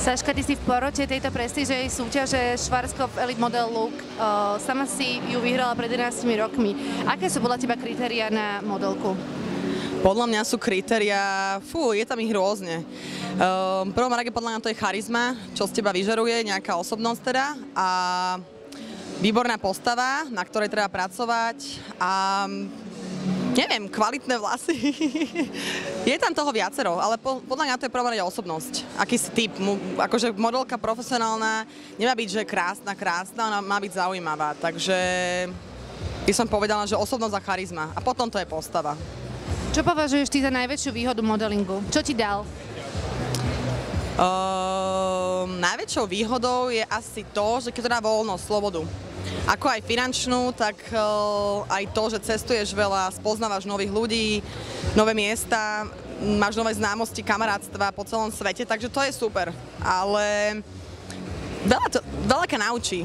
Saška, ty si v porote tejto prestížnej súťaže Schwarzkopf Elite Model Look. Sama si ju vyhrala pred 11 rokmi. Aké sú podľa teba kritériá na modelku? Podľa mňa sú kritériá, je tam ich rôzne. V prvom rade podľa mňa to je charizma, čo z teba vyžaruje, nejaká osobnosť teda a výborná postava, na ktorej treba pracovať a neviem, kvalitné vlasy. Je tam toho viacero, ale podľa mňa to je prvom rade osobnosť. Aký si typ, akože modelka profesionálna nemá byť, že krásna, ona má byť zaujímavá, takže by som povedala, že osobnosť a charizma a potom to je postava. Čo považuješ ty za najväčšiu výhodu modelingu? Čo ti dal? Najväčšou výhodou je asi to, že keď to dá voľnosť, slobodu. Ako aj finančnú, tak aj to, že cestuješ veľa, spoznávaš nových ľudí, nové miesta, máš nové známosti, kamarátstva po celom svete, takže to je super. Ale veľa ťa naučí.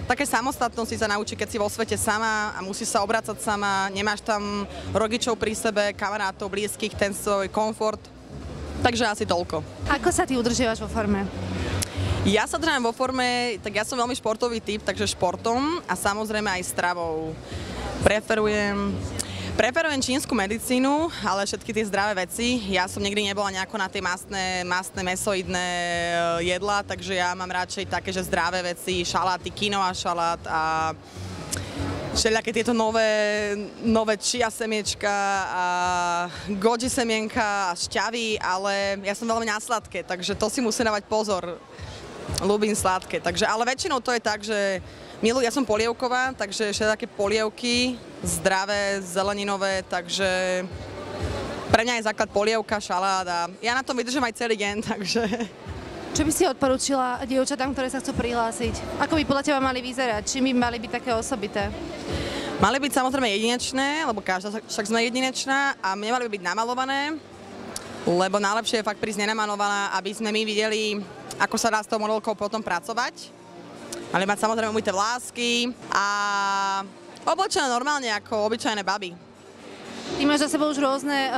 Také samostatnosti sa naučí, keď si vo svete sama a musíš sa obracať sama, nemáš tam rodičov pri sebe, kamarátov, blízkych, ten svoj komfort. Takže asi toľko. Ako sa ty udržiavaš vo forme? Ja sa držím vo forme, tak ja som veľmi športový typ, takže športom a samozrejme aj stravou. Preferujem čínsku medicínu, ale všetky tie zdravé veci. Ja som nikdy nebola nejako na tie mastné mesoidné jedlá, takže ja mám radšej také, že zdravé veci, šaláty, quinoa šalát a všelijaké tieto nové chia semiečka a goji semienka a šťavy, ale ja som veľmi na sladké, takže to si musím dávať pozor. Ľúbim sladké, ale väčšinou to je tak, že ja som polievková, takže všetky polievky, zdravé, zeleninové, takže pre mňa je základ polievka, šalát a ja na tom vydržím aj celý deň, takže... Čo by si odporúčila dievčatám, ktoré sa chcú prihlásiť? Ako by podľa teba mali vyzerať? Čím by mali byť také osobité? Mali byť samozrejme jedinečné, lebo každá však sme jedinečná a nemali by byť namalované, lebo najlepšie je fakt prísť nenamalovaná, aby sme my videli, ako sa dá s tou modelkou potom pracovať. Mali mať samozrejme umyté vlásky a oblečené normálne ako obyčajné baby. Ty máš za sebou už rôzne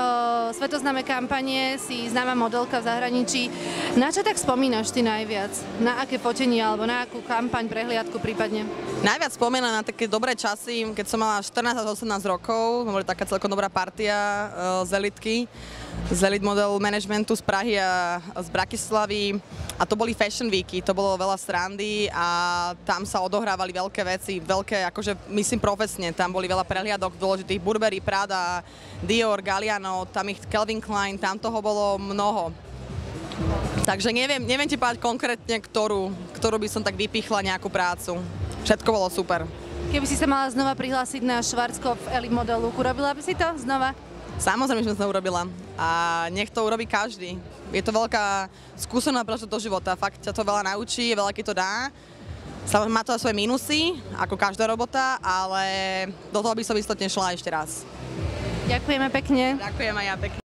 svetoznáme kampanie, si známa modelka v zahraničí. Na čo tak spomínaš ty najviac? Na aké fotenie alebo na akú kampaň, prehliadku prípadne? Najviac spomínam na také dobré časy, keď som mala 14-18 rokov. Sme boli taká celkom dobrá partia z elitky, z Elite Model Managementu z Prahy a z Bratislavy. A to boli Fashion Weeky, to bolo veľa srandy a tam sa odohrávali veľké veci, akože myslím profesne, tam boli veľa prehliadok dôležitých, Burberry, Prada, Dior, Galliano, tam ich Calvin Klein, tam toho bolo mnoho. Takže neviem ti povedať konkrétne, ktorú by som tak vypichla nejakú prácu. Všetko bolo super. Keby si sa mala znova prihlásiť na Schwarzkopf Elite Model Look, urobila by si to znova? Samozrejme, že som to urobila a nech to urobí každý. Je to veľká skúsenosť do života, fakt ťa to veľa naučí, veľa keď to dá. Má to svoje minusy, ako každá robota, ale do toho by som istotne šla ešte raz. Ďakujeme pekne. Ďakujem aj ja pekne.